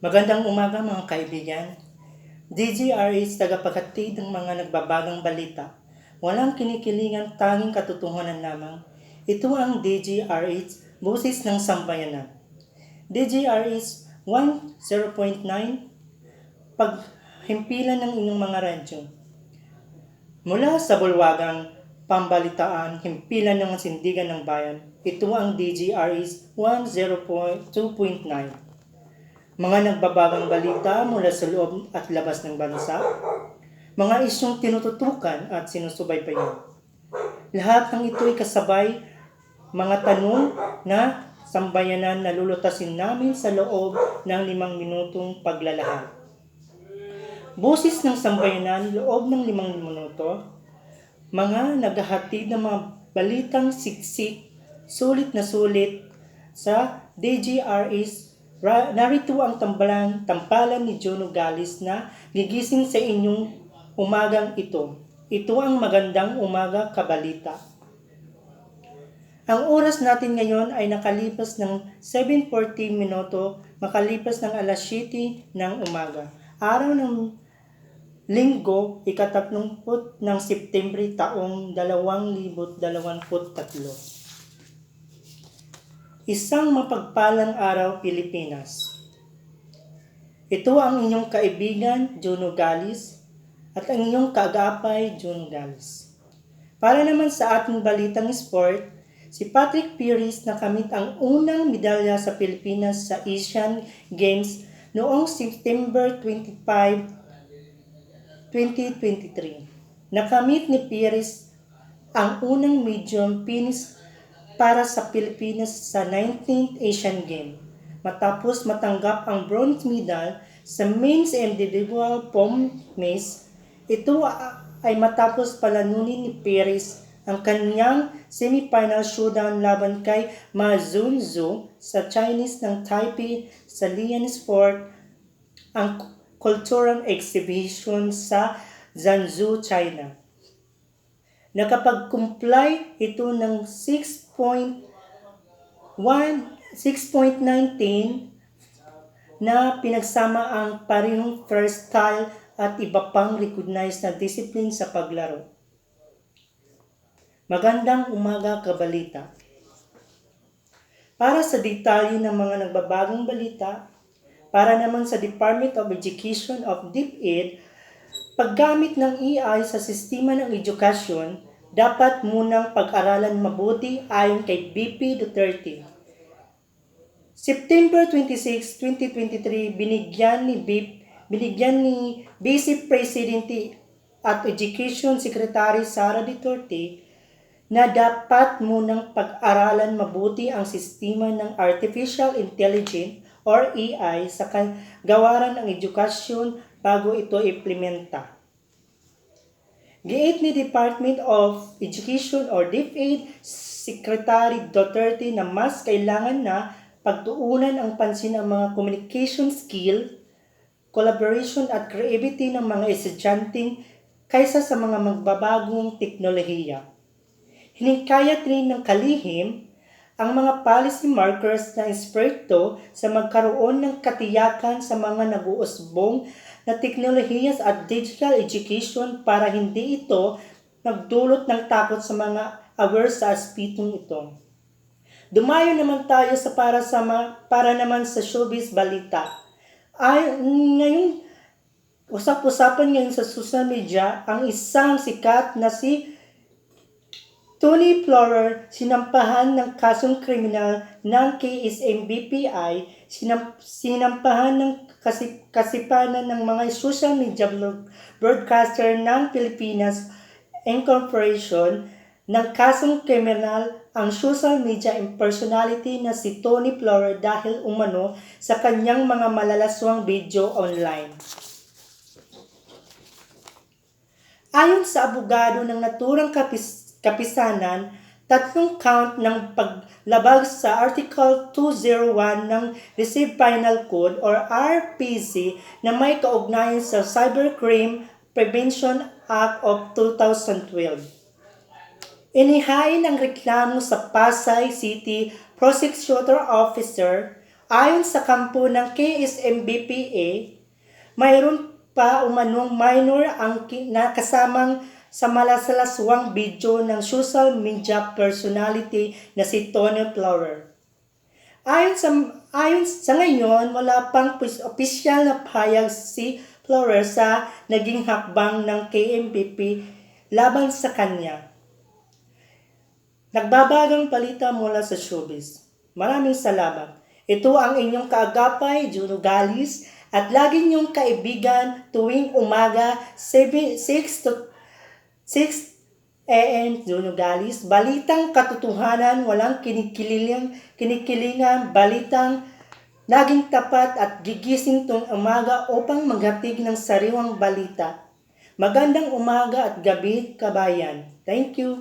Magandang umaga mga kaibigan. DGRH tagapaghatid ng mga nagbabagang balita. Walang kinikilingan, tanging katotohanan lamang. Ito ang DGRH, Boses ng Sambayanan. DGRH 10.9, paghimpilan ng inyong mga radyo. Mula sa bulwagang pambalitaan, himpilan ng sindigan ng bayan, ito ang DGRH 102.9. Mga nagbabagang balita mula sa loob at labas ng bansa, mga isyong tinututukan at sinusubaybayan. Lahat ng ito ay kasabay mga tanong na sambayanan na lulutasin namin sa loob ng 5 minutong paglalahad. Boses ng sambayanan, loob ng 5 minuto, mga naghahatid ng mga balitang siksik, sulit na sulit sa DGRS. Narito ang tampalan ni John Nogales na gigising sa inyong umagang ito. Ito ang magandang umaga kabalita. Ang oras natin ngayon ay nakalipas ng 7:40 minuto, makalipas ng alas 7 ng umaga. Araw ng Linggo, ika-30 ng Septembre taong 2023. Isang mapagpalang araw, Pilipinas. Ito ang inyong kaibigan, John Nogales, at ang inyong kaagapay, John Nogales. Para naman sa ating balitang sport, si Patrick Pieris nakamit ang unang medalya sa Pilipinas sa Asian Games noong September 25, 2023. Nakamit ni Pieris ang unang medium finish para sa Pilipinas sa 19th Asian Games matapos matanggap ang bronze medal sa men's individual pom mace. Ito ay matapos palanunin ni Pieris ang kanyang semifinal showdown laban kay Ma Zhuzhou sa Chinese ng Taipei sa Lian Sport, ang cultural exhibition sa Zhangzhou, China. Nakapag-comply ito ng 6.19 na pinagsama ang parehong freestyle at iba pang recognized na discipline sa paglaro. Magandang umaga kabalita. Para sa detalye ng mga nagbabagong balita, para naman sa Department of Education of DepEd, paggamit ng AI sa sistema ng edukasyon, dapat munang pag-aralan mabuti ayon kay BP Duterte. September 26, 2023, binigyan ni Vice Presidente at Education Secretary Sara Duterte na dapat munang pag-aralan mabuti ang sistema ng Artificial Intelligence or AI sa gawaran ng edukasyon bago ito implementa. Giit ni Department of Education or DepEd Secretary Duterte na mas kailangan na pagtuunan ang pansin ang mga communication skill, collaboration at creativity ng mga estudyante kaysa sa mga magbabagong teknolohiya. Hinikayat rin ng kalihim ang mga policy markers na eksperto sa magkaroon ng katiyakan sa mga nag-uusbong na teknolohiya at digital education para hindi ito magdulot ng takot sa mga aware sa aspetong ito. Dumayo naman tayo sa para naman sa showbiz balita. Ngayong usap-usapan ngayon sa social media ang isang sikat na si Tony Flower, sinampahan ng kasong kriminal ng KSM-BPI, sinampahan ng kasipanan ng mga social media broadcaster ng Pilipinas Incorporation ng kasong kriminal ang social media personality na si Tony Flower dahil umano sa kanyang mga malalaswang video online. Ayon sa abogado ng naturang kapisanan, 3 count ng paglabag sa Article 201 ng Received Penal Code or RPC na may kaugnayan sa Cybercrime Prevention Act of 2012. Inihain ang reklamo sa Pasay City Prosecutor Officer Ayon sa kampo ng KSMBPA, mayroon pa umanong minor ang nakasamang sa malasalaswang video ng social media personality na si Tony Flower. Ayon sa ngayon, wala pang opisyal na pahayag si Flower sa naging hakbang ng KMPP laban sa kanya. Nagbabagang balita mula sa showbiz. Maraming salamat. Ito ang inyong kaagapay, Juno Galis, at lagi niyong kaibigan tuwing umaga 6 a.m. Juno Galis. Balitang katotohanan, walang kinikilingan, balitang naging tapat at gigising tuwing umaga upang maghatid ng sariwang balita. Magandang umaga at gabi, kabayan. Thank you.